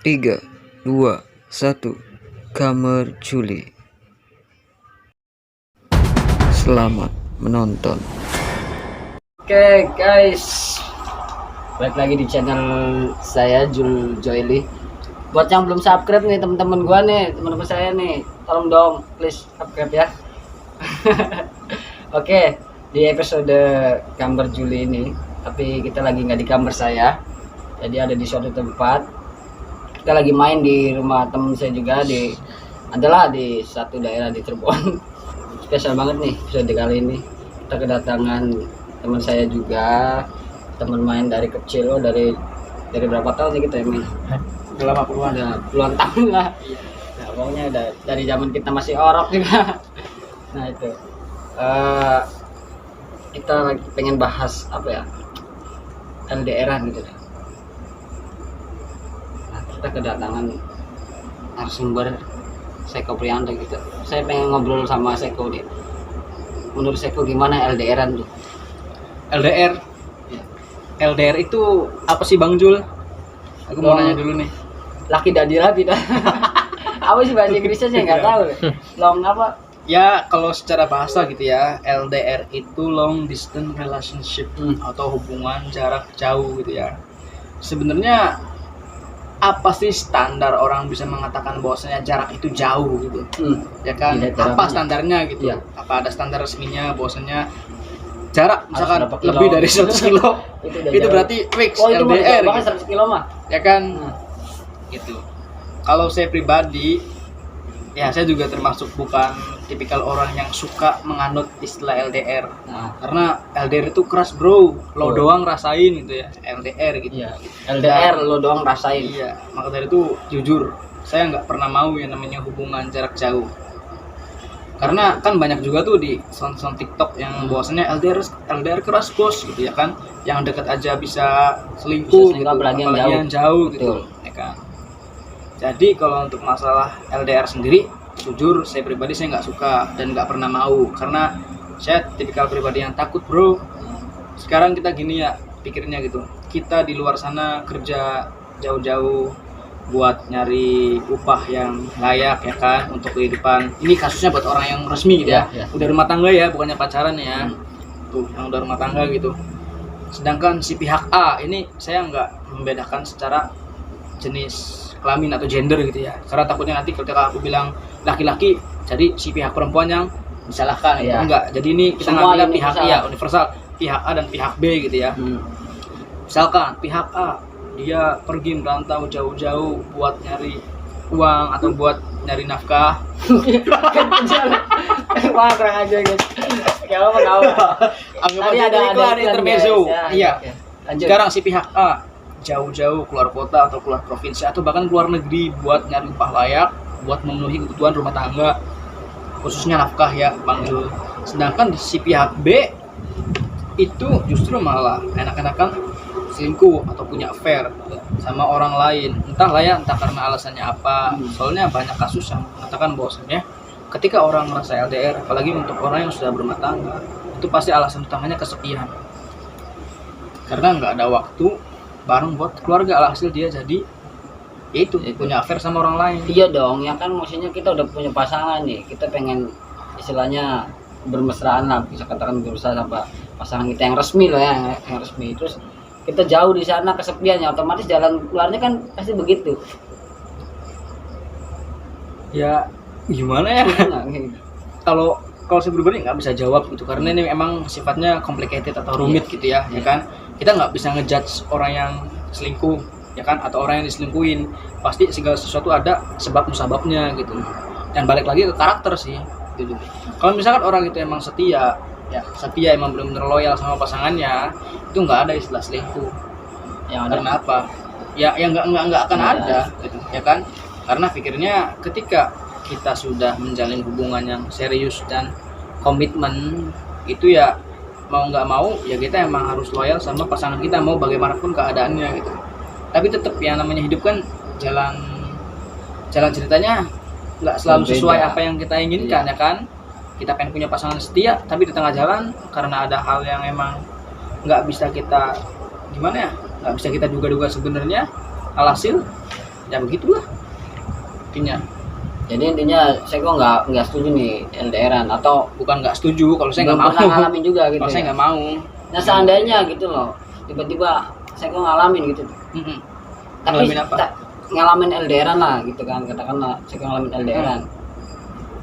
3, 2, 1. Kamar Juli. Selamat menonton. Oke guys, balik lagi di channel saya Jul Joyli. Buat yang belum subscribe nih teman-teman gua nih, teman-teman saya nih, tolong dong please subscribe ya. Oke, di episode gambar Juli ini, tapi kita lagi nggak di kamar saya, jadi ada di suatu tempat. Kita lagi main di rumah temen saya juga, adalah di satu daerah di Cirebon. Spesial banget nih episode kali ini. Kita kedatangan teman saya juga, teman main dari kecil. Dari berapa tahun nih kita main? Lama puluhan. Udah puluhan tahun lah. Nah, pokoknya udah dari zaman kita masih orok juga. Nah itu kita lagi pengen bahas apa ya, LDR-an gitu. Nah, kita kedatangan narasumber Seko Priyanto gitu. Saya pengen ngobrol sama Seko nih. Menurut Seko gimana LDR-an tuh? LDR. LDR itu apa sih Bang Jul? Aku mau nanya dulu nih. Laki dadira tidak. Apa sih bahasa Inggrisnya saya nggak tahu. Long apa? Ya kalau secara bahasa gitu ya, LDR itu long distance relationship atau hubungan jarak jauh gitu ya. Sebenarnya apa sih standar orang bisa mengatakan bahwasanya jarak itu jauh gitu? Ya kan? Apa standarnya gitu? Ya. Apa ada standar resminya bahwasanya jarak misalkan berapa kilo? lebih dari 100 kilo itu berarti fix itu LDR bahkan gitu. 100 kilo mah. Ya kan? Gitu. Kalau saya pribadi, ya saya juga termasuk bukan tipikal orang yang suka menganut istilah LDR. Nah, Karena LDR itu keras bro, lo doang rasain gitu ya, LDR gitu. iya. LDR lo doang rasain. Iya, maka dari itu jujur, saya nggak pernah mau yang namanya hubungan jarak jauh. Karena kan banyak juga tuh di sound TikTok yang bahwasanya LDR keras bos gitu ya kan, yang dekat aja bisa selingkuh gitu, apalagi yang jauh gitu, betul. ya kan. Jadi kalau untuk masalah LDR sendiri, jujur saya pribadi saya nggak suka dan nggak pernah mau, karena saya tipikal pribadi yang takut bro. Sekarang kita gini ya pikirnya gitu, kita di luar sana kerja jauh-jauh buat nyari upah yang layak ya kan untuk kehidupan. Ini kasusnya buat orang yang resmi gitu ya, udah rumah tangga ya, bukannya pacaran ya. Tuh yang udah rumah tangga gitu. Sedangkan si pihak A ini saya nggak membedakan secara jenis kelamin atau gender gitu ya, karena takutnya nanti ketika aku bilang laki-laki jadi si pihak perempuan yang disalahkan ya. Enggak, jadi ini kita ngambil pihak A, universal, pihak A dan pihak B gitu ya. Misalkan pihak A dia pergi merantau jauh-jauh buat nyari uang atau buat nyari nafkah. Wah, kurang aja guys. Kalau Anggap aja ada intermezzo. Iya. Lanjut. Sekarang si pihak A jauh-jauh keluar kota atau keluar provinsi atau bahkan keluar negeri buat nyari upah layak, buat memenuhi kebutuhan rumah tangga, khususnya nafkah ya Bang Jul. Sedangkan di si pihak B itu justru malah enak-enakan selingkuh atau punya affair sama orang lain, entahlah ya, entah karena alasannya apa. Soalnya banyak kasus yang mengatakan bahwasanya ketika orang merasa LDR, apalagi untuk orang yang sudah berumah tangga, itu pasti alasan utamanya kesepian, karena nggak ada waktu bareng buat keluarga. Alhasil dia jadi itu punya affair sama orang lain. Iya dong, ya kan maksudnya kita udah punya pasangan nih, kita pengen istilahnya bermesraan lah, bisa katakan berusaha sama pasangan kita yang resmi loh ya, yang resmi. Terus kita jauh di sana kesepiannya, otomatis jalan keluarnya kan pasti begitu. Ya gimana ya? Kalau saya pribadi nggak bisa jawab gitu, karena ini memang sifatnya complicated atau rumit gitu ya, ya kan. Kita nggak bisa ngejudge orang yang selingkuh ya kan, atau orang yang diselingkuhin. Pasti segala sesuatu ada sebab musababnya gitu, dan balik lagi ke karakter sih gitu. Kalau misalkan orang itu emang setia ya, setia emang benar-benar loyal sama pasangannya, itu nggak ada istilah selingkuh. Karena apa ya, yang nggak akan ada gitu ya kan. Karena pikirnya ketika kita sudah menjalin hubungan yang serius dan komitmen itu ya, mau nggak mau ya kita emang harus loyal sama pasangan kita, mau bagaimanapun keadaannya gitu. Tapi tetap yang namanya hidup kan jalan ceritanya nggak selalu sesuai apa yang kita inginkan ya kan. Kita pengen punya pasangan setia, tapi di tengah jalan karena ada hal yang emang nggak bisa kita gimana ya, nggak bisa kita duga-duga sebenarnya, alhasil Ya begitulah intinya. Jadi intinya saya kok nggak setuju nih LDRan, atau Bukan nggak setuju, kalau saya nggak belum mau. pernah ngalamin juga gitu. Kalau saya Ya. nggak mau. Nah seandainya gitu loh, tiba-tiba saya kok ngalamin gitu. Mm-mm. Tapi Ngalamin apa? ngalamin LDRan lah gitu kan, katakanlah saya kok ngalamin LDRan.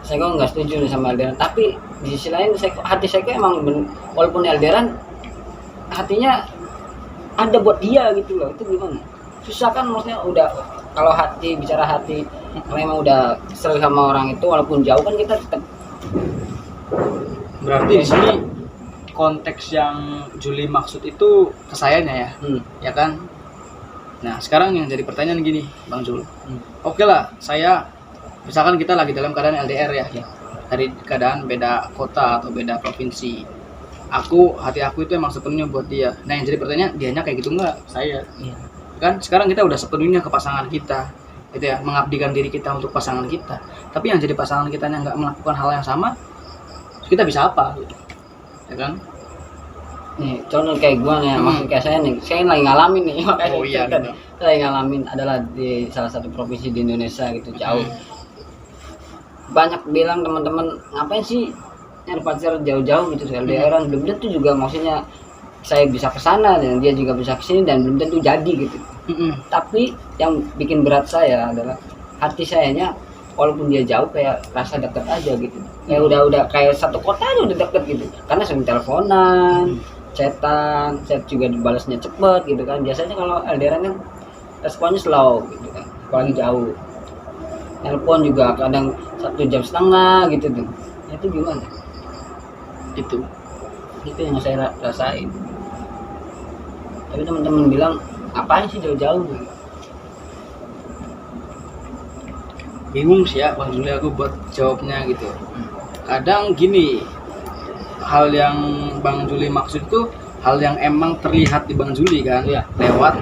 Saya kok nggak setuju nih sama LDRan, tapi di sisi lain hati saya kok emang walaupun LDRan, hatinya ada buat dia gitu loh. Itu gimana? Susah kan, maksudnya udah kalau hati, bicara hati, memang udah kesel sama orang itu walaupun jauh kan kita tetap. Berarti di sini konteks yang Juli maksud itu ke sayanya ya, ya kan? Nah sekarang yang jadi pertanyaan gini, Bang Jul. Oke lah, saya misalkan kita lagi dalam keadaan LDR ya, dari keadaan beda kota atau beda provinsi. Hati aku itu emang sepenuhnya buat dia. Nah yang jadi pertanyaan, dianya kayak gitu nggak? Saya. Kan sekarang kita udah sepenuhnya ke pasangan kita, gitu ya, mengabdikan diri kita untuk pasangan kita. Tapi yang jadi pasangan kita yang nggak melakukan hal yang sama, kita bisa apa? Gitu. Ya kan? Nih contoh kayak gua nih, maksud kayak saya lagi ngalamin nih, makanya Oh iya, kan, gitu. saya lagi ngalamin adalah di salah satu provinsi di Indonesia gitu, jauh. Banyak bilang teman-teman, ngapain sih nyari pacar jauh-jauh gitu, LDRan, belum tentu juga maksudnya saya bisa ke sana dan dia juga bisa ke sini dan belum tentu jadi gitu. Tapi yang bikin berat saya adalah hati sayanya, walaupun dia jauh kayak rasa deket aja gitu. Kayak udah kayak satu kota aja udah deket gitu. Karena sering teleponan, chatan, chat juga dibalasnya cepet gitu kan. Biasanya kalau LDRan kan responnya slow gitu kan, apalagi jauh. Telepon juga kadang 1,5 jam gitu tuh. Itu gimana? Itu yang saya rasain. Tapi teman-teman bilang, apaan sih jauh-jauh? Bingung sih ya Bang Juli aku buat jawabnya gitu. Kadang gini, hal yang Bang Juli maksud itu hal yang emang terlihat di Bang Juli kan, Iya. lewat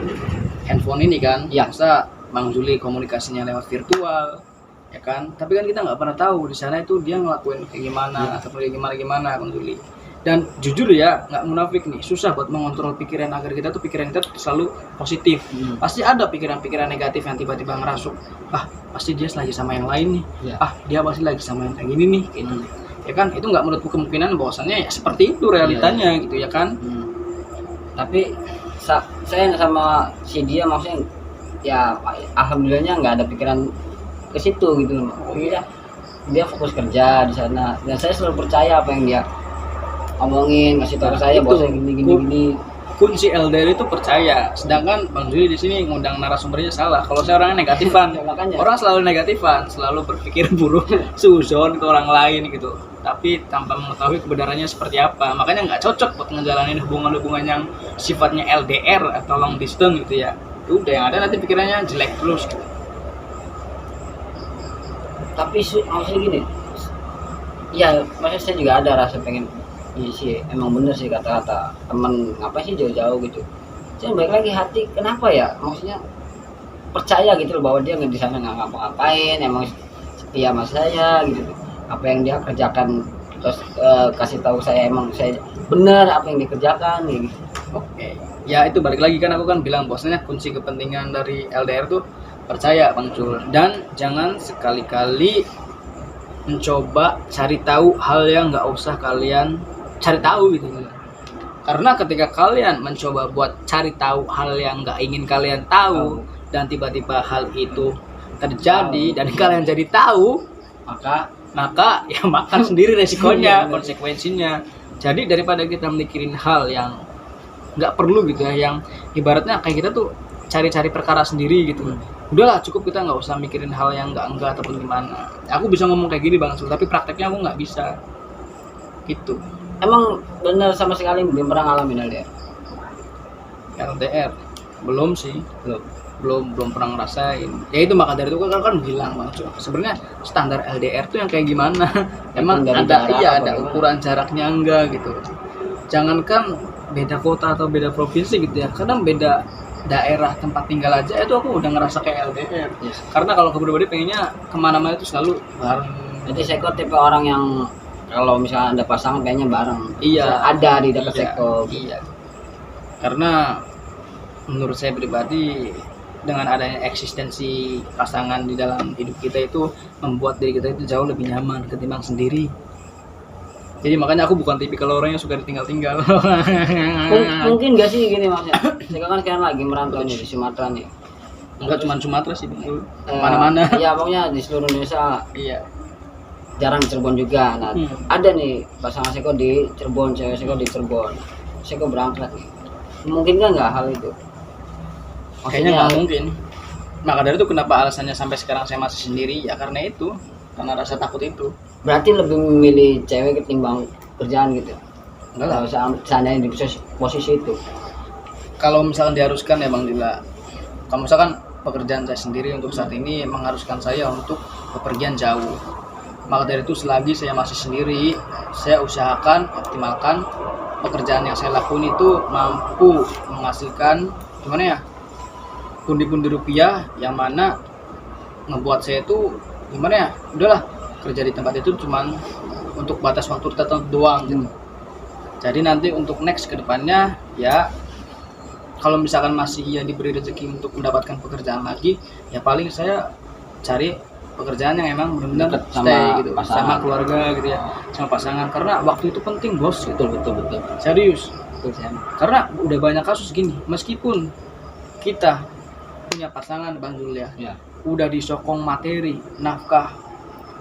handphone ini kan. Iya. Masa Bang Juli komunikasinya lewat virtual, ya kan? Tapi kan kita nggak pernah tahu di sana itu dia ngelakuin kayak gimana atau kayak gimana Bang Juli. Dan jujur ya, nggak munafik nih, susah buat mengontrol pikiran agar kita tuh pikiran kita tuh selalu positif. Pasti ada pikiran-pikiran negatif yang tiba-tiba ngerasuk, pasti dia lagi sama yang lain nih, Ya. dia pasti lagi sama yang kayak gini nih, gitu. Ya kan, itu nggak menutup kemungkinan bahwasannya ya seperti itu realitanya gitu ya kan. Tapi saya sama si dia maksudnya ya alhamdulillahnya nggak ada pikiran ke situ gitu loh. Dia fokus kerja di sana dan saya selalu percaya apa yang dia ngomongin, ngasih tahu saya bahwa saya gini. Kunci LDR itu percaya, sedangkan Bang Juli di sini ngundang narasumbernya salah. Kalau saya orangnya negatifan, Ya, makanya. orang selalu negatifan, selalu berpikir buruk, suzon ke orang lain gitu. Tapi tanpa mengetahui kebenarannya seperti apa, makanya nggak cocok buat ngejalanin hubungan-hubungan yang sifatnya LDR atau long distance gitu ya. Udah yang ada nanti pikirannya jelek terus. Gitu. Tapi maksudnya gini, ya maksudnya saya juga ada rasa pengen. Iya sih, emang bener sih kata-kata temen, ngapain sih jauh-jauh gitu. Saya balik lagi hati, kenapa ya? Maksudnya percaya gitu loh bahwa dia nggak di sana nggak ngapa-ngapain, emang setia sama saya gitu. Apa yang dia kerjakan terus kasih tahu saya emang saya benar apa yang dikerjakan gitu. Oke. Ya itu balik lagi kan aku kan bilang bahwasanya kunci kepentingan dari LDR tuh percaya Bang Jul, dan jangan sekali-kali mencoba cari tahu hal yang nggak usah kalian cari tahu gitu. Karena ketika kalian mencoba buat cari tahu hal yang nggak ingin kalian tahu dan tiba-tiba hal itu terjadi dan kalian jadi tahu, maka ya makan sendiri resikonya, konsekuensinya. Jadi daripada kita mikirin hal yang nggak perlu gitu ya, yang ibaratnya kayak kita tuh cari-cari perkara sendiri gitu. Udahlah cukup, kita nggak usah mikirin hal yang enggak ataupun gimana. Aku bisa ngomong kayak gini Bang Sul, tapi prakteknya aku nggak bisa gitu. Emang bener sama sekali belum pernah ngalamin LDR belum sih, belum pernah ngerasain. Ya itu maka dari itu kan bilang Bang Sul, sebenarnya standar LDR tuh yang kayak gimana. Emang dari ada jarak ada ukuran jaraknya enggak gitu. Jangankan beda kota atau beda provinsi gitu ya, kadang beda daerah tempat tinggal aja itu aku udah ngerasa kayak LDR. Yes. Karena kalau aku pribadi pengennya kemana-mana itu selalu bareng. Jadi Seko tipe orang yang kalau misalnya ada pasangan kayaknya bareng. Iya. Ada di dekat Iya, Seko. iya. Karena menurut saya pribadi dengan adanya eksistensi pasangan di dalam hidup kita itu membuat diri kita itu jauh lebih nyaman ketimbang sendiri. Jadi makanya aku bukan tipikal orang yang suka ditinggal-tinggal. Mungkin gak sih gini maksudnya, saya kan sekarang lagi merantau nih di Sumatera nih. Enggak cuma Sumatera sih, mana-mana. Iya, pokoknya di seluruh Indonesia. Iya. Jarang di Cirebon juga. Nah, ada nih pasangan Seko di Cirebon, cewek Seko di Cirebon. Seko berangkat nih. Mungkin nggak hal itu? Kayaknya nggak mungkin. Maka dari itu kenapa alasannya sampai sekarang saya masih sendiri ya karena itu, karena rasa takut itu. Berarti lebih memilih cewek ketimbang kerjaan gitu. Enggak lah. Seandainya di posisi itu. Kalau misalkan diharuskan ya Bang Dila, kalau misalkan pekerjaan saya sendiri untuk saat ini mengharuskan saya untuk bepergian jauh. Maka dari itu selagi saya masih sendiri, saya usahakan optimalkan pekerjaan yang saya lakukan itu mampu menghasilkan gimana ya, pundi-pundi rupiah yang mana ngebuat saya itu gimana ya, udahlah kerja di tempat itu cuman untuk batas waktu tertentu doang gitu. Jadi nanti untuk next ke depannya ya kalau misalkan masih diberi rezeki untuk mendapatkan pekerjaan lagi, ya paling saya cari pekerjaan yang emang benar-benar stay gitu, sama keluarga gitu ya, sama pasangan, karena waktu itu penting bos gitu. Betul. Serius. Betul. Karena udah banyak kasus gini, meskipun kita punya pasangan Bang Zul ya, udah disokong materi, nafkah,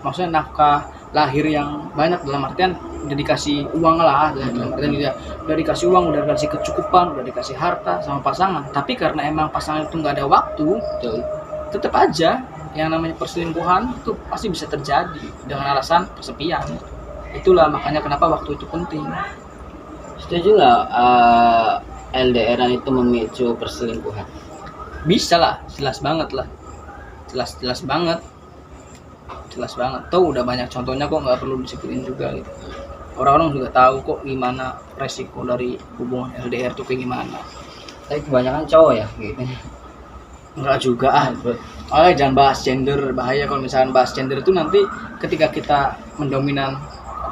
maksudnya nafkah lahir yang banyak dalam artian udah dikasih uang lah, dalam artian gitu ya, udah dikasih uang, udah dikasih kecukupan, udah dikasih harta sama pasangan, tapi karena emang pasangan itu nggak ada waktu, tetap aja yang namanya perselingkuhan itu pasti bisa terjadi dengan alasan persepian. Itulah makanya kenapa waktu itu penting. Setuju nggak LDRan itu memicu perselingkuhan? Bisa lah, jelas banget lah, jelas banget. Tuh udah banyak contohnya kok, nggak perlu disebutin juga gitu. Orang-orang juga tahu kok gimana resiko dari hubungan LDR tuh kayak gimana. Tapi kebanyakan cowok ya gitu. Enggak juga jangan bahas gender, bahaya kalau misalkan bahas gender itu nanti ketika kita mendominan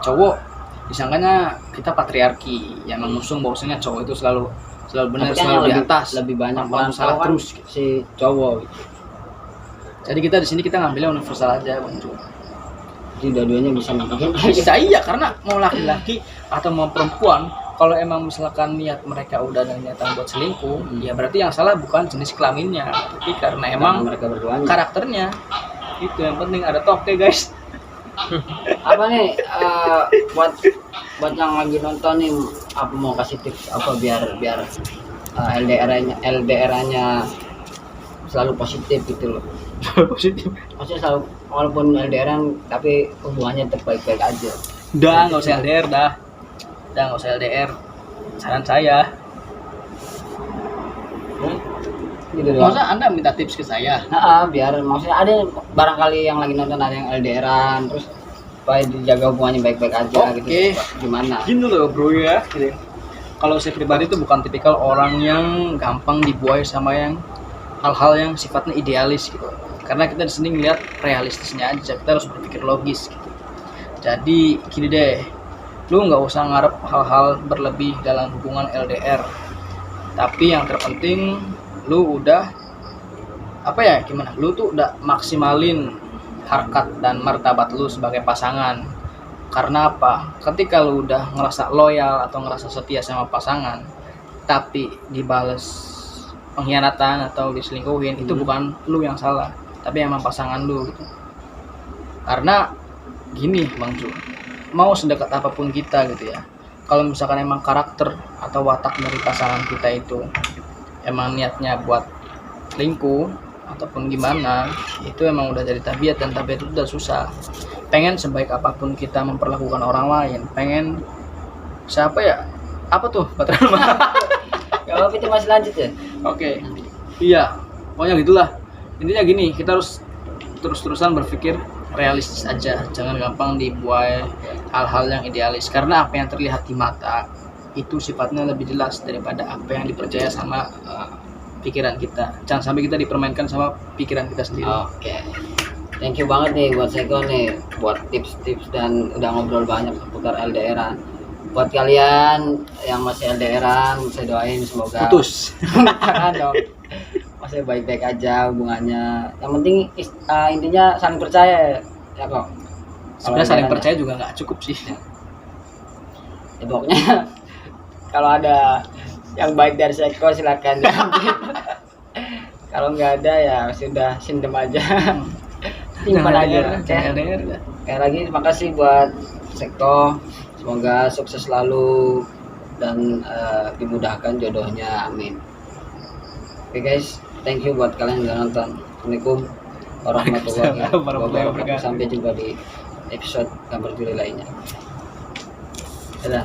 cowok disangkanya kita patriarki yang mengusung bahwasanya cowok itu selalu benar, selalu di atas, lebih banyak orang salah kan terus gitu. Si cowok gitu. Jadi kita di sini kita ngambilnya universal aja Bang Ju. Jadi dua-duanya bisa nangkepin. Bisa iya, karena mau laki-laki atau mau perempuan, kalau emang misalkan niat mereka udah ada niatan buat selingkuh, ya berarti yang salah bukan jenis kelaminnya, tapi karena emang mereka berdua karakternya. Itu yang penting, ada toke guys. Apa nih buat yang lagi nonton nih, apa mau kasih tips apa biar LDR-nya selalu positif gitu loh. Positif. Maksudnya selalu walaupun LDR-an tapi hubungannya tetap baik-baik aja. Udah nggak usah LDR dah. Udah nggak usah LDR. Saran saya. Gitu doang. Masa Anda minta tips ke saya? Biar maksudnya ada barangkali yang lagi nonton ada yang LDR-an terus supaya dijaga hubungannya baik-baik aja gitu. Gimana? Gini loh bro ya. Gitu. Kalau saya pribadi tuh bukan tipikal orang yang gampang dibuai sama yang hal-hal yang sifatnya idealis gitu. Karena kita di sini ngeliat realistisnya aja, kita harus berpikir logis gitu. Jadi gini deh, lu nggak usah ngarep hal-hal berlebih dalam hubungan LDR. Tapi yang terpenting lu udah gimana? Lu tuh udah maksimalin harkat dan martabat lu sebagai pasangan. Karena apa? Ketika lu udah ngerasa loyal atau ngerasa setia sama pasangan, tapi dibales pengkhianatan atau diselingkuhin, itu bukan lu yang salah, tapi emang pasangan lu gitu. Karena gini Bang Ju, mau sedekat apapun kita gitu ya, kalau misalkan emang karakter atau watak dari pasangan kita itu emang niatnya buat selingkuh ataupun gimana, itu emang udah jadi tabiat, dan tabiat itu udah susah. Pengen sebaik apapun kita memperlakukan orang lain, pengen siapa ya, apa tuh Kalau itu masih lanjut ya. Oke. Iya, pokoknya gitulah. Intinya gini, kita harus terus-terusan berpikir realistis aja, jangan gampang dibuai hal-hal yang idealis, karena apa yang terlihat di mata itu sifatnya lebih jelas daripada apa yang dipercaya sama pikiran kita. Jangan sampai kita dipermainkan sama pikiran kita sendiri. Oke. Thank you banget nih buat Seko nih buat tips-tips dan udah ngobrol banyak seputar LDR-an. Buat kalian yang masih LDR-an, saya doain semoga Putus. Jangan dong. masih baik-baik aja hubungannya. Yang penting intinya saling percaya ya kok. Sebenarnya saling percaya juga nggak cukup sih. Ya, pokoknya kalau ada yang baik dari Seko silakan diambil. Kalau nggak ada ya sudah sindem aja. Simpan aja. Sekali lagi terima kasih buat Seko. Semoga sukses selalu dan dimudahkan jodohnya. Amin. Oke guys, thank you buat kalian yang udah nonton. Assalamualaikum warahmatullahi wabarakatuh. Sampai jumpa di episode gambar juli lainnya. Dadah.